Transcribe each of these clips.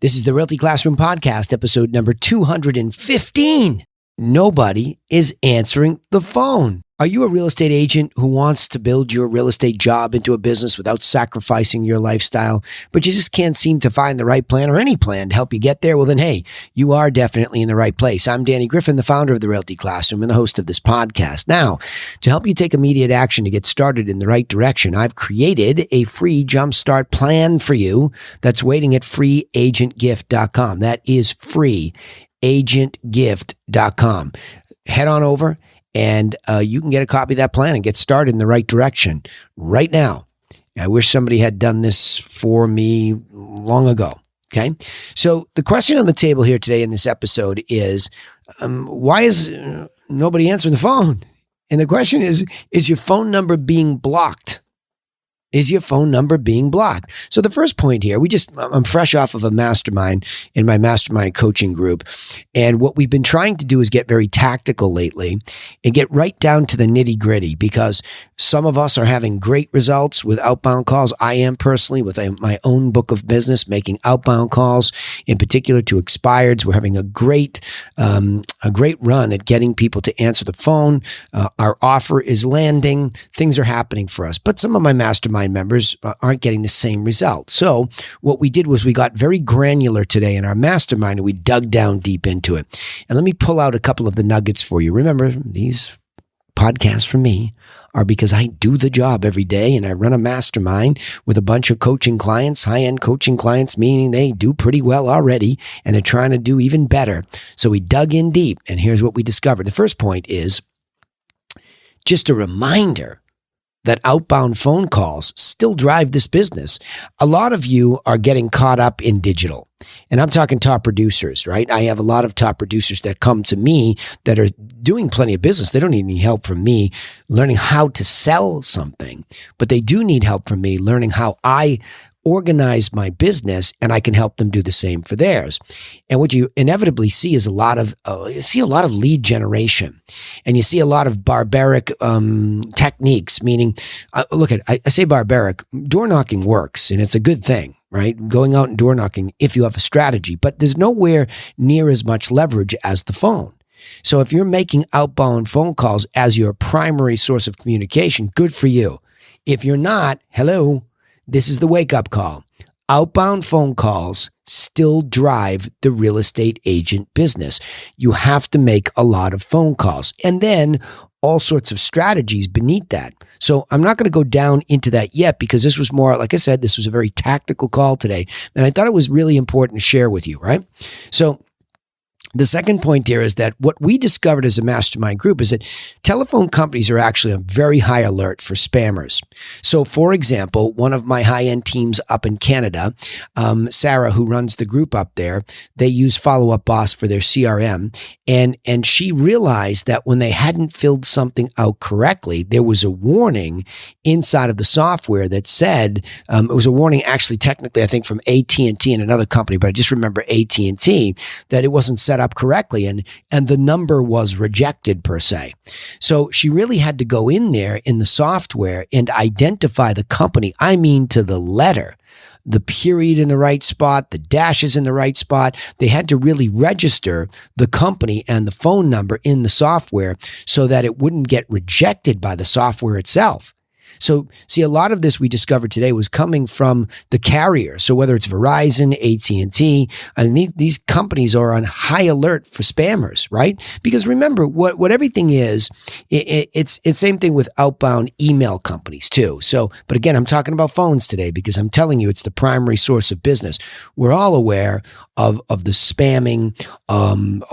This is the Realty Classroom Podcast, episode number 215. Nobody is answering the phone. Are you a real estate agent who wants to build your real estate job into a business without sacrificing your lifestyle, but you just can't seem to find the right plan or any plan to help you get there? Well, then, hey, you are definitely in the right place. I'm Danny Griffin, the founder of the Realty Classroom and the host of this podcast. Now, to help you take immediate action to get started in the right direction, I've created a free jumpstart plan for you that's waiting at freeagentgift.com. That is freeagentgift.com. Head on over and you can get a copy of that plan and get started in the right direction right now. I wish somebody had done this for me long ago. Okay. So the question on the table here today in this episode is, why is nobody answering the phone? And the question is your phone number being blocked? Is your phone number being blocked? So the first point here, I'm fresh off of a mastermind in my mastermind coaching group. And what we've been trying to do is get very tactical lately and get right down to the nitty gritty, because some of us are having great results with outbound calls. I am personally with my own book of business, making outbound calls in particular to expireds. We're having a great run at getting people to answer the phone. Our offer is landing. Things are happening for us. But some of my mastermind members aren't getting the same result. So what we did was we got very granular today in our mastermind and we dug down deep into it. And let me pull out a couple of the nuggets for you. Remember, these podcasts from me are because I do the job every day and I run a mastermind with a bunch of coaching clients, high-end coaching clients, meaning they do pretty well already and they're trying to do even better. So we dug in deep and here's what we discovered. The first point is just a reminder that outbound phone calls still drive this business. A lot of you are getting caught up in digital. And I'm talking top producers, right? I have a lot of top producers that come to me that are doing plenty of business. They don't need any help from me learning how to sell something, but they do need help from me learning how I organize my business, and I can help them do the same for theirs. And what you inevitably see is a lot of lead generation, and you see a lot of barbaric techniques. Meaning, I say barbaric. Door knocking works, and it's a good thing, right? Going out and door knocking if you have a strategy, but there's nowhere near as much leverage as the phone. So if you're making outbound phone calls as your primary source of communication, good for you. If you're not, hello. This is the wake-up call. Outbound phone calls still drive the real estate agent business. You have to make a lot of phone calls and then all sorts of strategies beneath that. So I'm not going to go down into that yet because this was more, like I said, this was a very tactical call today. And I thought it was really important to share with you, right? So the second point here is that what we discovered as a mastermind group is that telephone companies are actually on very high alert for spammers. So, for example, one of my high-end teams up in Canada, Sarah, who runs the group up there, they use Follow Up Boss for their CRM. And she realized that when they hadn't filled something out correctly, there was a warning inside of the software that said, it was a warning actually technically, I think from AT&T and another company, but I just remember AT&T, that it wasn't set up correctly and the number was rejected per se. So she really had to go in there in the software and identify the company, I mean to the letter. The period in the right spot, the dashes in the right spot. They had to really register the company and the phone number in the software so that it wouldn't get rejected by the software itself. So, see, a lot of this we discovered today was coming from the carrier. So whether it's Verizon, AT&T, I mean, these companies are on high alert for spammers, right? Because remember, what everything is, it's same thing with outbound email companies too. So, but again, I'm talking about phones today because I'm telling you it's the primary source of business. We're all aware of the spamming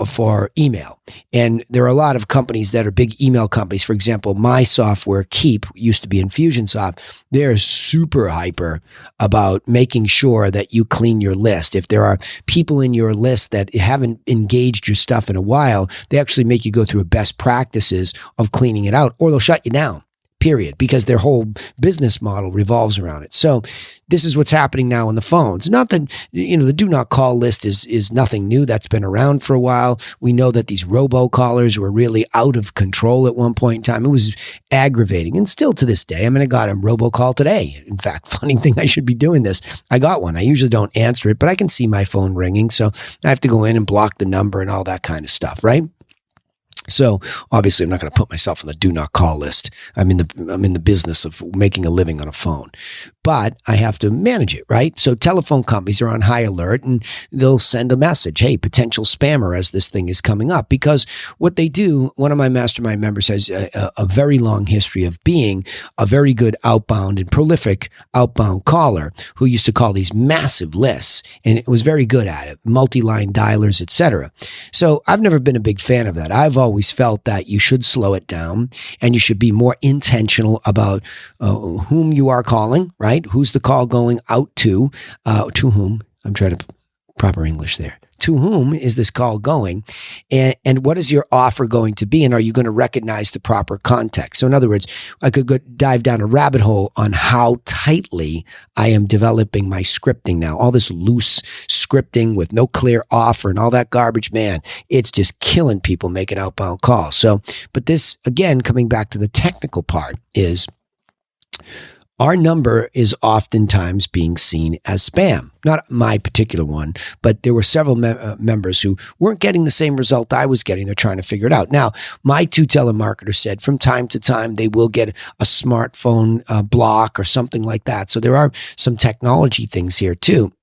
for email. And there are a lot of companies that are big email companies. For example, my software, Keep, used to be Infusionsoft. They're super hyper about making sure that you clean your list. If there are people in your list that haven't engaged your stuff in a while, they actually make you go through best practices of cleaning it out, or they'll shut you down. period, because their whole business model revolves around it. So this is what's happening now on the phones. Not that, the do not call list is nothing new. That's been around for a while. We know that these robocallers were really out of control at one point in time. It was aggravating, and still to this day. I mean, I got a robocall today. In fact, funny thing, I should be doing this. I got one. I usually don't answer it, but I can see my phone ringing. So I have to go in and block the number and all that kind of stuff, right? So obviously I'm not going to put myself on the do not call list. I'm in the business of making a living on a phone, but I have to manage it, right? So telephone companies are on high alert, and they'll send a message, hey, potential spammer, as this thing is coming up. Because what they do, one of my mastermind members has a very long history of being a very good outbound and prolific outbound caller who used to call these massive lists, and it was very good at it, multi-line dialers, etc. So I've never been a big fan of that. I've always felt that you should slow it down, and you should be more intentional about whom you are calling, right? Who's the call going out to whom? I'm trying to proper English there. To whom is this call going? And what is your offer going to be? And are you going to recognize the proper context? So in other words, I could go dive down a rabbit hole on how tightly I am developing my scripting now. All this loose scripting with no clear offer and all that garbage, man, it's just killing people making outbound calls. So, but this, again, coming back to the technical part, is our number is oftentimes being seen as spam. Not my particular one, but there were several members who weren't getting the same result I was getting. They're trying to figure it out. Now, my two telemarketers said from time to time they will get a smartphone block or something like that. So there are some technology things here too.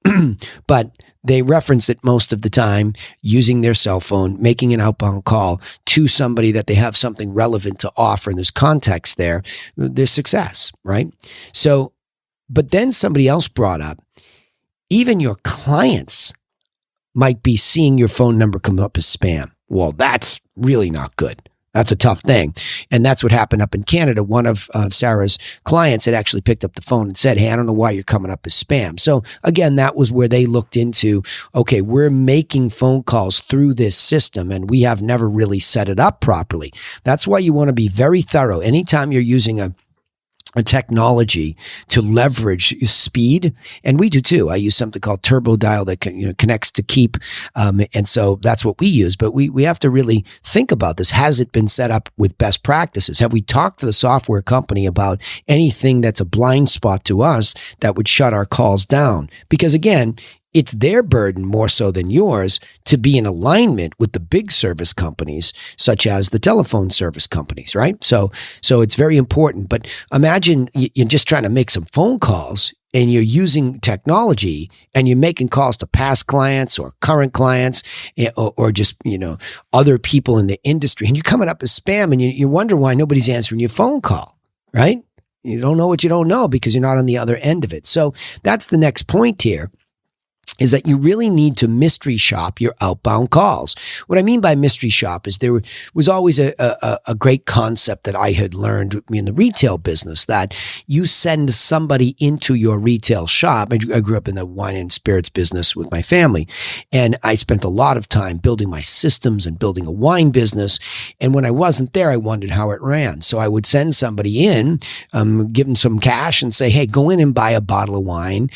But they reference it most of the time using their cell phone, making an outbound call to somebody that they have something relevant to offer, and there's context there, there's success, right? So, but then somebody else brought up, even your clients might be seeing your phone number come up as spam. Well, that's really not good. That's a tough thing. And that's what happened up in Canada. One of Sarah's clients had actually picked up the phone and said, hey, I don't know why you're coming up as spam. So again, that was where they looked into, okay, we're making phone calls through this system and we have never really set it up properly. That's why you want to be very thorough. Anytime you're using a technology to leverage speed. And we do too. I use something called Turbo Dial that connects to Keep. And so that's what we use. But we have to really think about this. Has it been set up with best practices? Have we talked to the software company about anything that's a blind spot to us that would shut our calls down? Because again, it's their burden more so than yours to be in alignment with the big service companies, such as the telephone service companies, right? So it's very important. But imagine you're just trying to make some phone calls and you're using technology and you're making calls to past clients or current clients or just, other people in the industry, and you're coming up as spam, and you wonder why nobody's answering your phone call, right? You don't know what you don't know because you're not on the other end of it. So that's the next point here, is that you really need to mystery shop your outbound calls. What I mean by mystery shop is there was always a great concept that I had learned in the retail business, that you send somebody into your retail shop. I grew up in the wine and spirits business with my family, and I spent a lot of time building my systems and building a wine business. And when I wasn't there, I wondered how it ran. So I would send somebody in, give them some cash and say, hey, go in and buy a bottle of wine,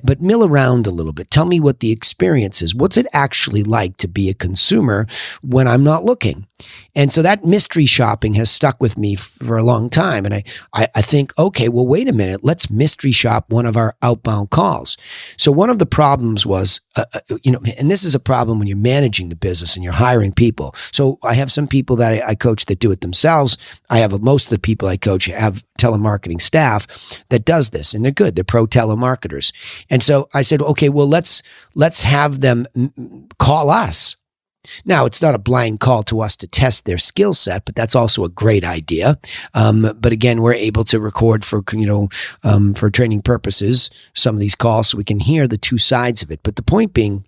but mill around a little bit. Tell me what the experience is. What's it actually like to be a consumer when I'm not looking? And so that mystery shopping has stuck with me for a long time. And I think, okay, well, wait a minute. Let's mystery shop one of our outbound calls. So one of the problems was, and this is a problem when you're managing the business and you're hiring people. So I have some people that I coach that do it themselves. I have most of the people I coach have telemarketing staff that does this, and they're good. They're pro telemarketers. And so I said, okay, well, let's have them call us. Now, it's not a blind call to us to test their skill set, but that's also a great idea. But again, we're able to record for training purposes some of these calls so we can hear the two sides of it. But the point being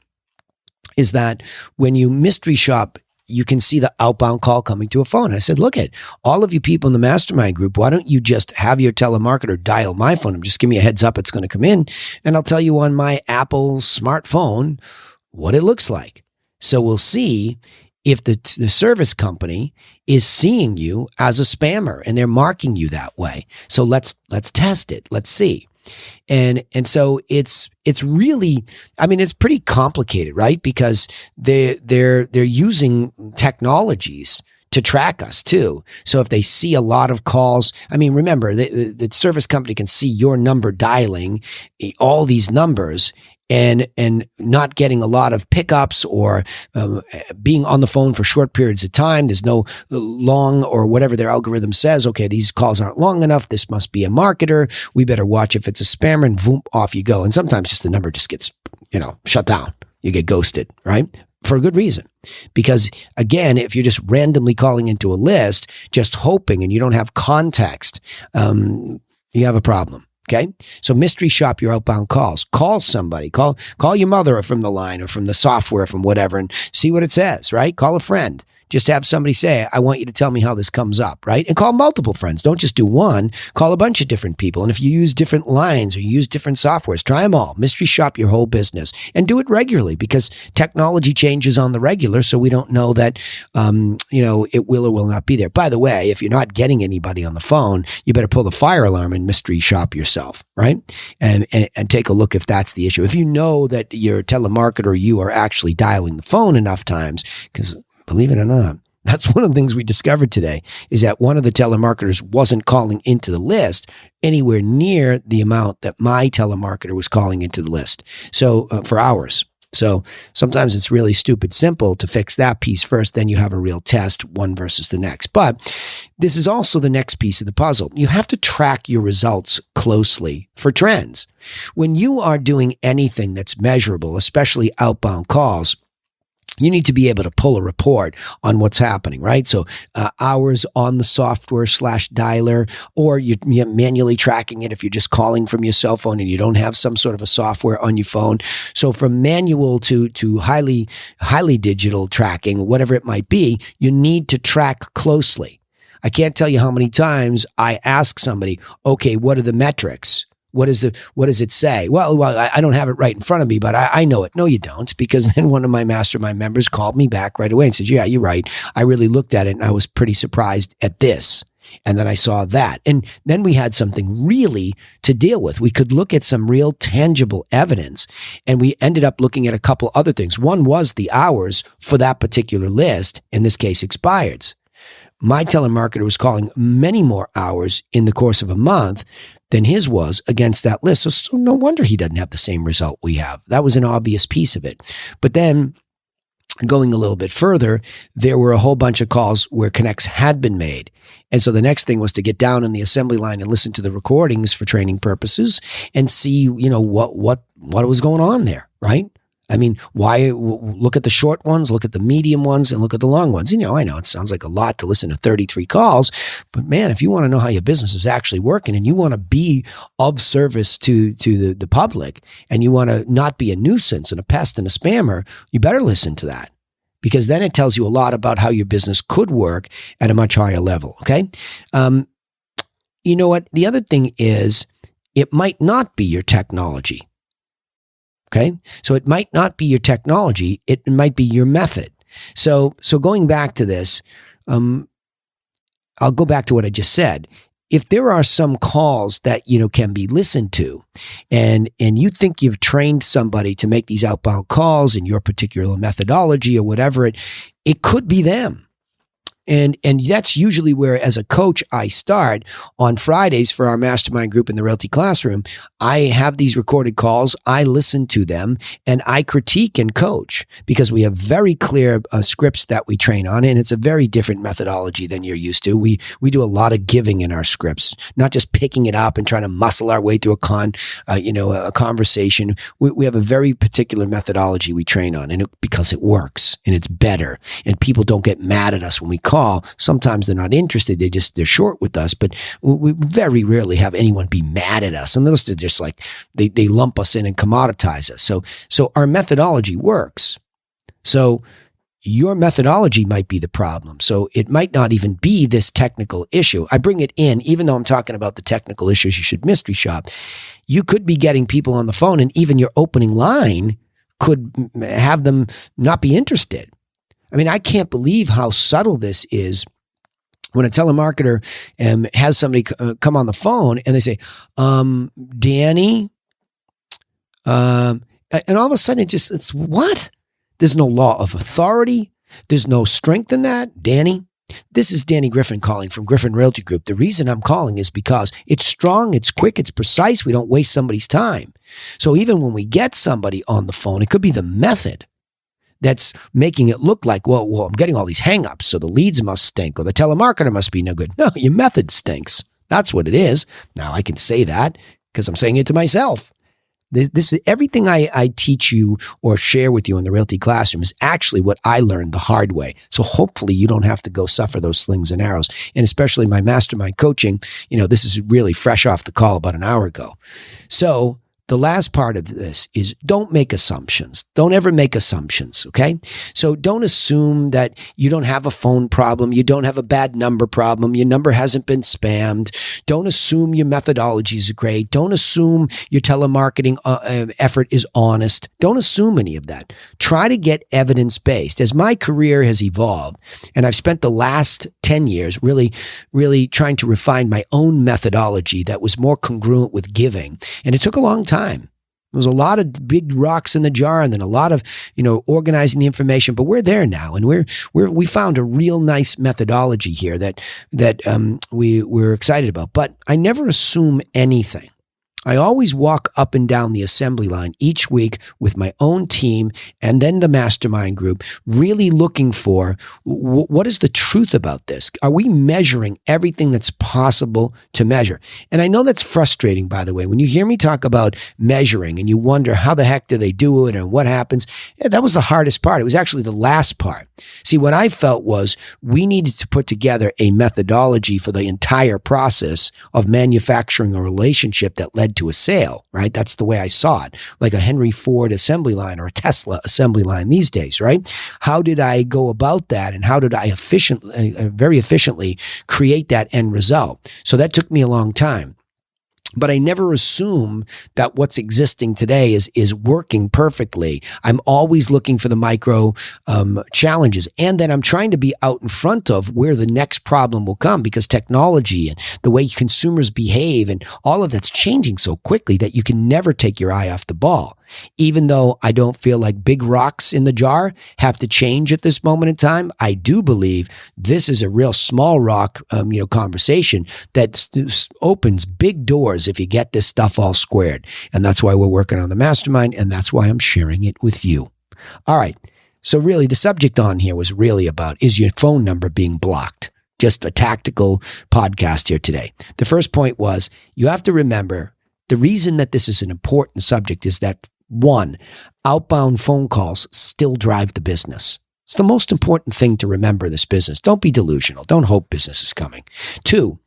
is that when you mystery shop, you can see the outbound call coming to a phone. I said, look at all of you people in the mastermind group. Why don't you just have your telemarketer dial my phone and just give me a heads up it's going to come in, and I'll tell you on my Apple smartphone what it looks like. So we'll see if the service company is seeing you as a spammer and they're marking you that way. So let's test it. Let's see. And so it's really, I mean, it's pretty complicated, right? Because they're using technologies to track us too. So if they see a lot of calls, I mean, remember the service company can see your number dialing all these numbers and not getting a lot of pickups or being on the phone for short periods of time. There's no long or whatever their algorithm says. Okay, these calls aren't long enough. This must be a marketer. We better watch if it's a spammer, and boom, off you go. And sometimes just the number just gets, shut down. You get ghosted, right? For a good reason. Because again, if you're just randomly calling into a list, just hoping and you don't have context, you have a problem. Okay. So mystery shop your outbound calls. Call somebody. Call your mother from the line or from the software, from whatever, and see what it says, right? Call a friend. Just have somebody say, I want you to tell me how this comes up, right? And call multiple friends. Don't just do one. Call a bunch of different people. And if you use different lines or you use different softwares, try them all. Mystery shop your whole business and do it regularly, because technology changes on the regular. So we don't know that, it will or will not be there. By the way, if you're not getting anybody on the phone, you better pull the fire alarm and mystery shop yourself, right? And take a look if that's the issue. If you know that your telemarketer, you are actually dialing the phone enough times, because believe it or not, that's one of the things we discovered today, is that one of the telemarketers wasn't calling into the list anywhere near the amount that my telemarketer was calling into the list. So for hours. So sometimes it's really stupid simple to fix that piece first. Then you have a real test, one versus the next. But this is also the next piece of the puzzle. You have to track your results closely for trends. When you are doing anything that's measurable, especially outbound calls, you need to be able to pull a report on what's happening, right? So hours on the software /dialer, or you're manually tracking it if you're just calling from your cell phone and you don't have some sort of a software on your phone. So from manual to highly digital tracking, whatever it might be, you need to track closely. I can't tell you how many times I ask somebody, okay, what are the metrics? What does it say? Well, I don't have it right in front of me, but I know it. No, you don't, because then one of my mastermind members called me back right away and said, yeah, you're right. I really looked at it and I was pretty surprised at this. And then I saw that. And then we had something really to deal with. We could look at some real tangible evidence, and we ended up looking at a couple other things. One was the hours for that particular list, in this case, expired. My telemarketer was calling many more hours in the course of a month than his was against that list. So no wonder he doesn't have the same result we have. That was an obvious piece of it. But then going a little bit further, there were a whole bunch of calls where connects had been made. And so the next thing was to get down in the assembly line and listen to the recordings for training purposes and see, what was going on there, right? I mean, why look at the short ones, look at the medium ones, and look at the long ones? I know it sounds like a lot to listen to 33 calls, but man, if you want to know how your business is actually working and you want to be of service to the public, and you want to not be a nuisance and a pest and a spammer, you better listen to that, because then it tells you a lot about how your business could work at a much higher level. Okay. You know what? The other thing is, it might not be your technology. Okay. So it might not be your technology. It might be your method. So going back to this, I'll go back to what I just said. If there are some calls that, can be listened to, and you think you've trained somebody to make these outbound calls in your particular methodology or whatever, it could be them. And that's usually where, as a coach, I start on Fridays for our mastermind group in the Realty classroom. I have these recorded calls. I listen to them and I critique and coach, because we have very clear scripts that we train on. And it's a very different methodology than you're used to. We do a lot of giving in our scripts, not just picking it up and trying to muscle our way through a conversation. We have a very particular methodology we train on, and because it works and it's better, and people don't get mad at us when we call. Sometimes they're not interested. They're short with us, but we very rarely have anyone be mad at us. And those are just like, they lump us in and commoditize us. So our methodology works. So your methodology might be the problem. So it might not even be this technical issue. I bring it in, even though I'm talking about the technical issues you should mystery shop. You could be getting people on the phone, and even your opening line could have them not be interested. I mean, I can't believe how subtle this is when a telemarketer has somebody come on the phone and they say, Danny, and all of a sudden it's what? There's no law of authority. There's no strength in that. Danny, this is Danny Griffin calling from Griffin Realty Group. The reason I'm calling is because it's strong, it's quick, it's precise. We don't waste somebody's time. So even when we get somebody on the phone, it could be the method that's making it look like, well, I'm getting all these hangups, so the leads must stink, or the telemarketer must be no good. No, your method stinks. That's what it is. Now, I can say that because I'm saying it to myself. This is everything I teach you or share with you in the Realty classroom is actually what I learned the hard way. So hopefully you don't have to go suffer those slings and arrows. And especially my mastermind coaching, this is really fresh off the call about an hour ago. So the last part of this is don't make assumptions. Don't ever make assumptions, okay? So don't assume that you don't have a phone problem. You don't have a bad number problem. Your number hasn't been spammed. Don't assume your methodologies are great. Don't assume your telemarketing effort is honest. Don't assume any of that. Try to get evidence-based. As my career has evolved, and I've spent the last 10 years really, really trying to refine my own methodology that was more congruent with giving, and it took a long time. There was a lot of big rocks in the jar, and then a lot of, organizing the information. But we're there now, and we found a real nice methodology here that we're excited about. But I never assume anything. I always walk up and down the assembly line each week with my own team and then the mastermind group, really looking for what is the truth about this? Are we measuring everything that's possible to measure? And I know that's frustrating, by the way. When you hear me talk about measuring and you wonder how the heck do they do it and what happens, that was the hardest part. It was actually the last part. See, what I felt was we needed to put together a methodology for the entire process of manufacturing a relationship that led to a sale, right? That's the way I saw it, like a Henry Ford assembly line or a Tesla assembly line these days, right? How did I go about that, and how did I very efficiently create that end result? So that took me a long time. But I never assume that what's existing today is working perfectly. I'm always looking for the micro challenges, and then I'm trying to be out in front of where the next problem will come, because technology and the way consumers behave and all of that's changing so quickly that you can never take your eye off the ball. Even though I don't feel like big rocks in the jar have to change at this moment in time, I do believe this is a real small rock, conversation that opens big doors if you get this stuff all squared. And that's why we're working on the mastermind, and that's why I'm sharing it with you. All right. So really, the subject on here was really about, is your phone number being blocked? Just a tactical podcast here today. The first point was, you have to remember the reason that this is an important subject is that, one, outbound phone calls still drive the business. It's the most important thing to remember in this business. Don't be delusional. Don't hope business is coming. Two,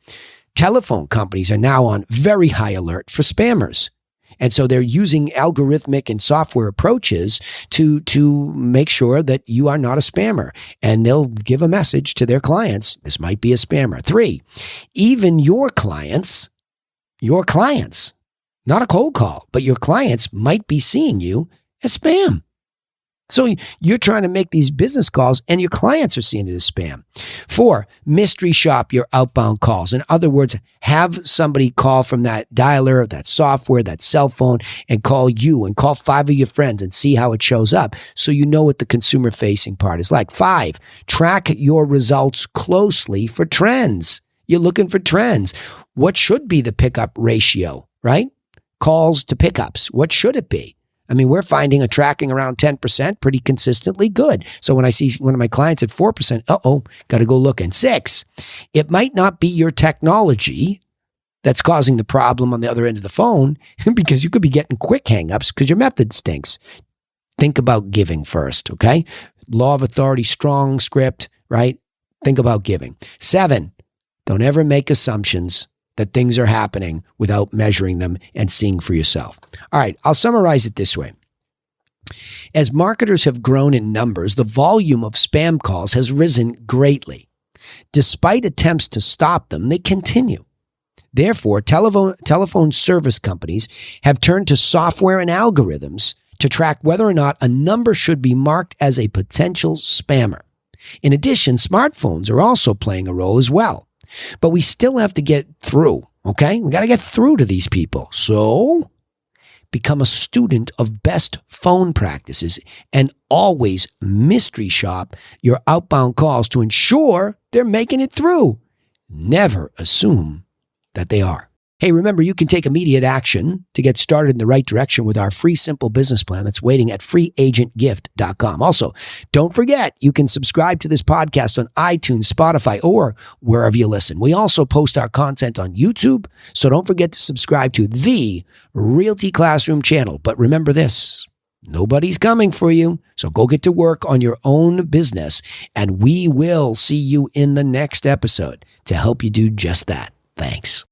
telephone companies are now on very high alert for spammers. And so they're using algorithmic and software approaches to make sure that you are not a spammer. And they'll give a message to their clients, this might be a spammer. Three, even your clients, not a cold call, but your clients might be seeing you as spam. So you're trying to make these business calls and your clients are seeing it as spam. 4, mystery shop your outbound calls. In other words, have somebody call from that dialer, that software, that cell phone, and call you and call 5 of your friends and see how it shows up so you know what the consumer facing part is like. 5, track your results closely for trends. You're looking for trends. What should be the pickup ratio, right? Calls to pickups. What should it be? I mean, we're finding a tracking around 10% pretty consistently good. So when I see one of my clients at 4%, got to go look. And 6, it might not be your technology that's causing the problem on the other end of the phone because you could be getting quick hangups because your method stinks. Think about giving first, okay? Law of authority, strong script, right? Think about giving. 7, don't ever make assumptions that things are happening without measuring them and seeing for yourself. All right, I'll summarize it this way. As marketers have grown in numbers, the volume of spam calls has risen greatly. Despite attempts to stop them, they continue. Therefore, telephone service companies have turned to software and algorithms to track whether or not a number should be marked as a potential spammer. In addition, smartphones are also playing a role as well. But we still have to get through, okay? We got to get through to these people. So become a student of best phone practices and always mystery shop your outbound calls to ensure they're making it through. Never assume that they are. Hey, remember, you can take immediate action to get started in the right direction with our free simple business plan that's waiting at freeagentgift.com. Also, don't forget, you can subscribe to this podcast on iTunes, Spotify, or wherever you listen. We also post our content on YouTube, so don't forget to subscribe to the Realty Classroom channel. But remember this, nobody's coming for you, so go get to work on your own business, and we will see you in the next episode to help you do just that. Thanks.